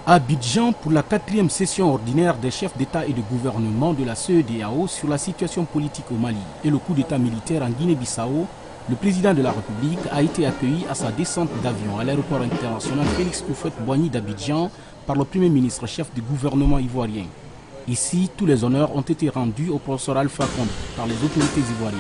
À Abidjan, pour la 4e session ordinaire des chefs d'État et de gouvernement de la CEDEAO sur la situation politique au Mali et le coup d'État militaire en Guinée-Bissau, le président de la République a été accueilli à sa descente d'avion à l'aéroport international Félix Houphouët-Boigny d'Abidjan par le Premier ministre chef du gouvernement ivoirien. Ici, tous les honneurs ont été rendus au professeur Alpha Condé par les autorités ivoiriennes.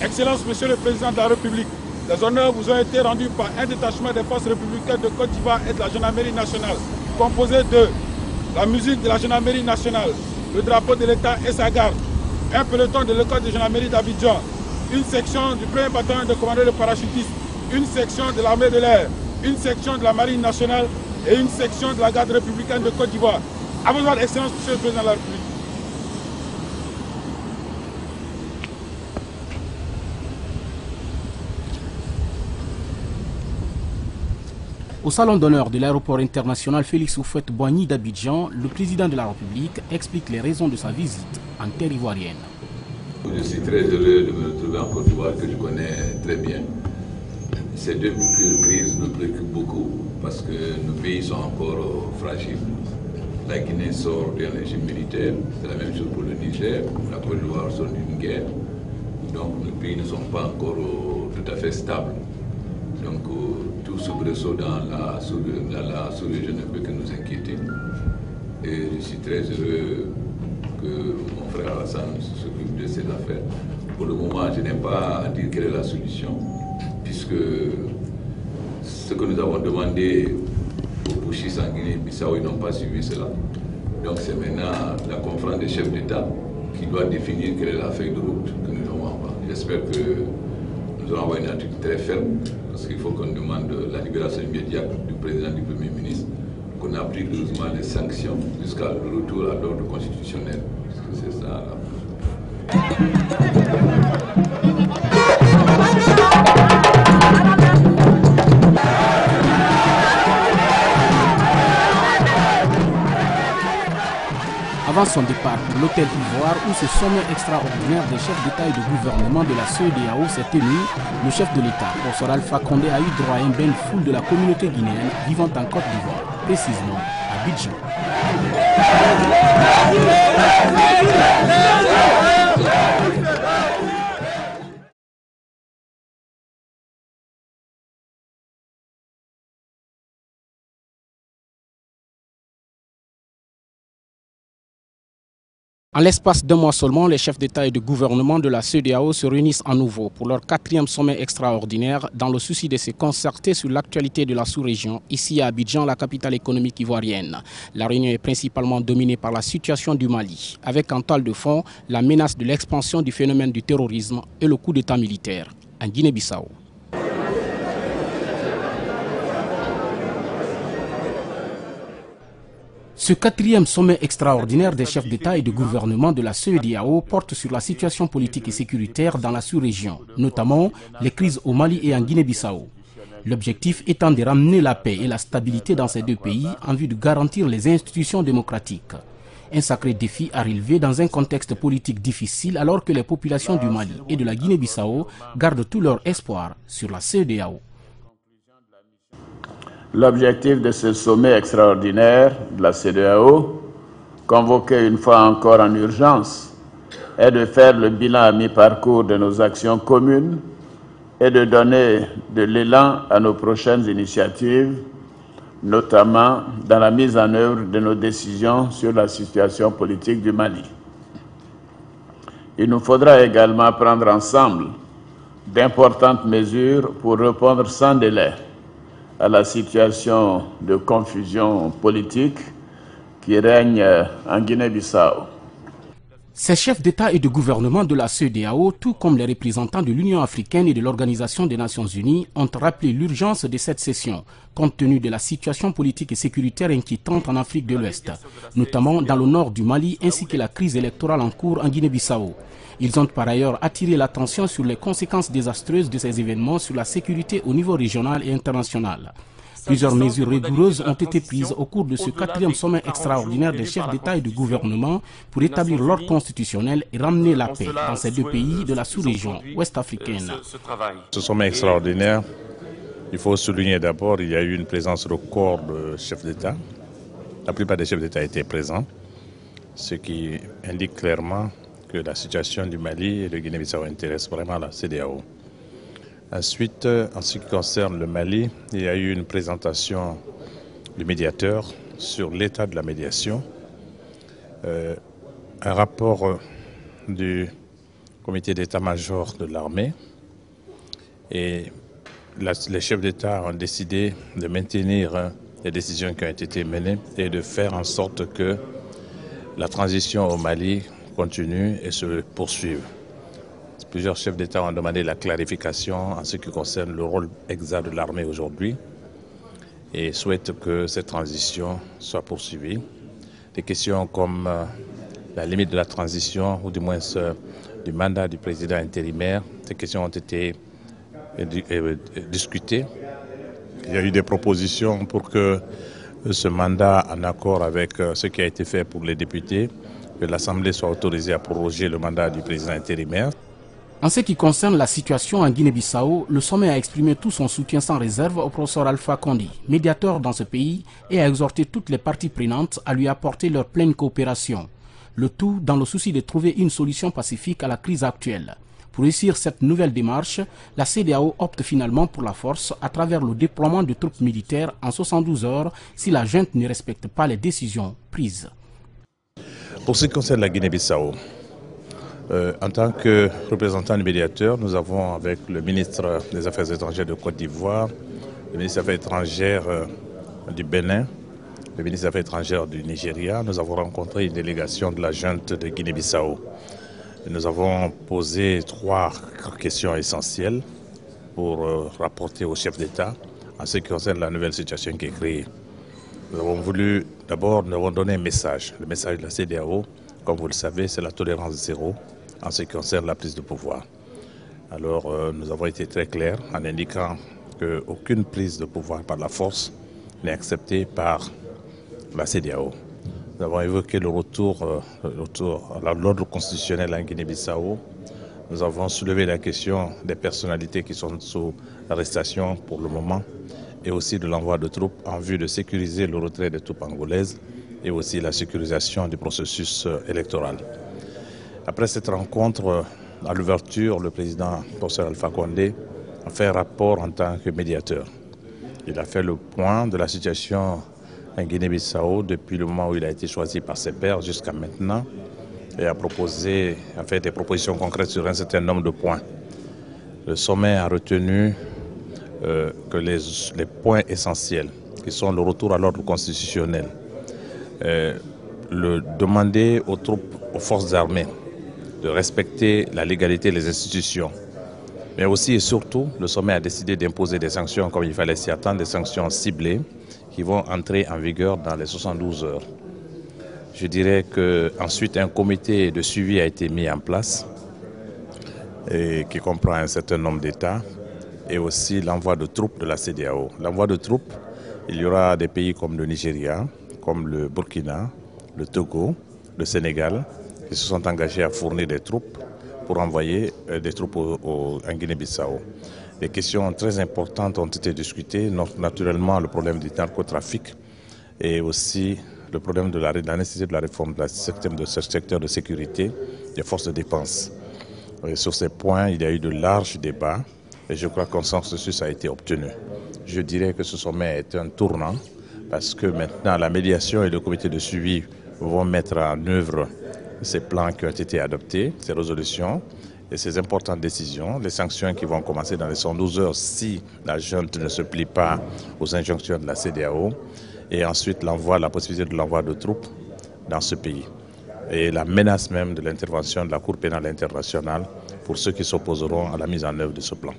Excellence, Monsieur le Président de la République, les honneurs vous ont été rendus par un détachement des forces républicaines de Côte d'Ivoire et de la Gendarmerie nationale, composé de la musique de la Gendarmerie nationale, le drapeau de l'État et sa garde, un peloton de l'école de Gendarmerie d'Abidjan, une section du 1er bataillon de commando de parachutistes, une section de l'armée de l'air, une section de la Marine nationale et une section de la garde républicaine de Côte d'Ivoire. À vos ordres, Excellence, Monsieur le Président de la République. Au salon d'honneur de l'aéroport international Félix Houphouët-Boigny d'Abidjan, le président de la République explique les raisons de sa visite en terre ivoirienne. Je suis très heureux de me retrouver en Côte d'Ivoire que je connais très bien. Ces deux crises me préoccupent beaucoup parce que nos pays sont encore fragiles. La Guinée sort d'un régime militaire, c'est la même chose pour le Niger, la Côte d'Ivoire sort d'une guerre. Donc nos pays ne sont pas encore tout à fait stables. Donc tout soubresaut dans la sous-région ne peut que nous inquiéter. Et je suis très heureux que mon frère Alassane s'occupe de ces affaires. Pour le moment, je n'ai pas à dire quelle est la solution, puisque ce que nous avons demandé aux Bouchis en Guinée-Bissau, ils n'ont pas suivi cela. Donc c'est maintenant la conférence des chefs d'État qui doit définir quelle est la feuille de route que nous devons avoir. J'espère que nous allons avoir une attitude très ferme, parce qu'il faut qu'on demande la libération immédiate du président et du Premier ministre, qu'on applique doucement les sanctions jusqu'à le retour à l'ordre constitutionnel. Parce que c'est ça là. Avant son départ pour l'hôtel Ivoire où ce sommet extraordinaire des chefs d'État et de gouvernement de la CEDEAO s'est tenu, le chef de l'État, professeur Alpha Condé, a eu droit à une belle foule de la communauté guinéenne vivant en Côte d'Ivoire, précisément à Abidjan. En l'espace d'un mois seulement, les chefs d'État et de gouvernement de la CEDEAO se réunissent à nouveau pour leur 4e sommet extraordinaire dans le souci de se concerter sur l'actualité de la sous-région, ici à Abidjan, la capitale économique ivoirienne. La réunion est principalement dominée par la situation du Mali, avec en toile de fond la menace de l'expansion du phénomène du terrorisme et le coup d'État militaire en Guinée-Bissau. Ce 4e sommet extraordinaire des chefs d'État et de gouvernement de la CEDEAO porte sur la situation politique et sécuritaire dans la sous-région, notamment les crises au Mali et en Guinée-Bissau. L'objectif étant de ramener la paix et la stabilité dans ces deux pays en vue de garantir les institutions démocratiques. Un sacré défi à relever dans un contexte politique difficile alors que les populations du Mali et de la Guinée-Bissau gardent tout leur espoir sur la CEDEAO. L'objectif de ce sommet extraordinaire de la CEDEAO, convoqué une fois encore en urgence, est de faire le bilan à mi-parcours de nos actions communes et de donner de l'élan à nos prochaines initiatives, notamment dans la mise en œuvre de nos décisions sur la situation politique du Mali. Il nous faudra également prendre ensemble d'importantes mesures pour répondre sans délai à la situation de confusion politique qui règne en Guinée-Bissau. Ces chefs d'État et de gouvernement de la CEDEAO, tout comme les représentants de l'Union africaine et de l'Organisation des Nations Unies, ont rappelé l'urgence de cette session, compte tenu de la situation politique et sécuritaire inquiétante en Afrique de l'Ouest, notamment dans le nord du Mali, ainsi que la crise électorale en cours en Guinée-Bissau. Ils ont par ailleurs attiré l'attention sur les conséquences désastreuses de ces événements sur la sécurité au niveau régional et international. Plusieurs mesures rigoureuses ont été prises au cours de ce 4e sommet extraordinaire des chefs d'État et de gouvernement pour établir l'ordre constitutionnel et ramener la paix dans ces deux pays de la sous-région ouest-africaine. Ce sommet extraordinaire, il faut souligner d'abord qu'il y a eu une présence record de chefs d'État. La plupart des chefs d'État étaient présents, ce qui indique clairement que la situation du Mali et de Guinée-Bissau intéresse vraiment la CEDEAO. Ensuite, en ce qui concerne le Mali, il y a eu une présentation du médiateur sur l'état de la médiation, un rapport du comité d'état-major de l'armée, et les chefs d'État ont décidé de maintenir les décisions qui ont été menées et de faire en sorte que la transition au Mali continue et se poursuive. Plusieurs chefs d'État ont demandé la clarification en ce qui concerne le rôle exact de l'armée aujourd'hui et souhaitent que cette transition soit poursuivie. Des questions comme la limite de la transition, ou du moins du mandat du président intérimaire, ces questions ont été discutées. Il y a eu des propositions pour que ce mandat, en accord avec ce qui a été fait pour les députés, que l'Assemblée soit autorisée à proroger le mandat du président intérimaire. En ce qui concerne la situation en Guinée-Bissau, le sommet a exprimé tout son soutien sans réserve au professeur Alpha Condé, médiateur dans ce pays, et a exhorté toutes les parties prenantes à lui apporter leur pleine coopération. Le tout dans le souci de trouver une solution pacifique à la crise actuelle. Pour réussir cette nouvelle démarche, la CEDEAO opte finalement pour la force à travers le déploiement de troupes militaires en 72 heures si la junte ne respecte pas les décisions prises. Pour ce qui concerne la Guinée-Bissau, en tant que représentant du médiateur, nous avons avec le ministre des Affaires étrangères de Côte d'Ivoire, le ministre des Affaires étrangères du Bénin, le ministre des Affaires étrangères du Nigeria, nous avons rencontré une délégation de la junte de Guinée-Bissau. Nous avons posé 3 questions essentielles pour rapporter aux chefs d'État en ce qui concerne la nouvelle situation qui est créée. Nous avons voulu, d'abord, nous avons donné un message. Le message de la CEDEAO, comme vous le savez, c'est la tolérance zéro en ce qui concerne la prise de pouvoir. Alors, nous avons été très clairs en indiquant qu'aucune prise de pouvoir par la force n'est acceptée par la CEDEAO. Nous avons évoqué le retour à l'ordre constitutionnel en Guinée-Bissau. Nous avons soulevé la question des personnalités qui sont sous arrestation pour le moment et aussi de l'envoi de troupes en vue de sécuriser le retrait des troupes angolaises et aussi la sécurisation du processus électoral. Après cette rencontre, à l'ouverture, le président professeur Alpha Condé a fait un rapport en tant que médiateur. Il a fait le point de la situation en Guinée-Bissau depuis le moment où il a été choisi par ses pairs jusqu'à maintenant. et a fait des propositions concrètes sur un certain nombre de points. Le sommet a retenu que les points essentiels, qui sont le retour à l'ordre constitutionnel, demander aux troupes, aux forces armées de respecter la légalité des institutions. Mais aussi et surtout, le sommet a décidé d'imposer des sanctions comme il fallait s'y attendre, des sanctions ciblées qui vont entrer en vigueur dans les 72 heures. Je dirais qu'ensuite un comité de suivi a été mis en place et qui comprend un certain nombre d'États et aussi l'envoi de troupes de la CEDEAO. L'envoi de troupes, il y aura des pays comme le Nigeria, comme le Burkina, le Togo, le Sénégal, qui se sont engagés à fournir des troupes pour envoyer des troupes en Guinée-Bissau. Des questions très importantes ont été discutées, naturellement le problème du narcotrafic et aussi le problème de la nécessité de la réforme de ce secteur de sécurité des forces de défense. Et sur ces points, il y a eu de larges débats et je crois qu'un consensus a été obtenu. Je dirais que ce sommet est un tournant parce que maintenant la médiation et le comité de suivi vont mettre en œuvre ces plans qui ont été adoptés, ces résolutions et ces importantes décisions, les sanctions qui vont commencer dans les 112 heures si la junte ne se plie pas aux injonctions de la CEDEAO et ensuite la possibilité de l'envoi de troupes dans ce pays et la menace même de l'intervention de la Cour pénale internationale pour ceux qui s'opposeront à la mise en œuvre de ce plan.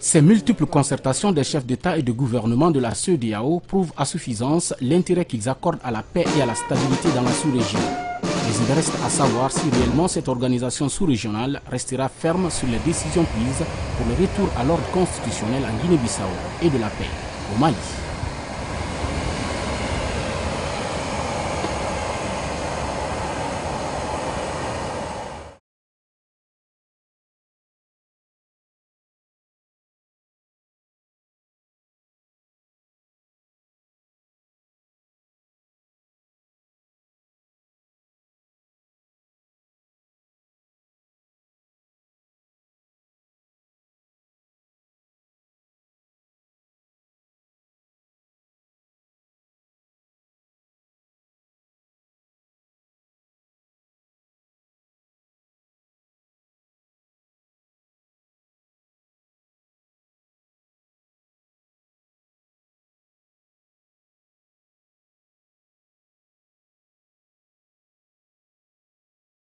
Ces multiples concertations des chefs d'État et de gouvernement de la CEDEAO prouvent à suffisance l'intérêt qu'ils accordent à la paix et à la stabilité dans la sous-région. Mais il reste à savoir si réellement cette organisation sous-régionale restera ferme sur les décisions prises pour le retour à l'ordre constitutionnel en Guinée-Bissau et de la paix au Mali.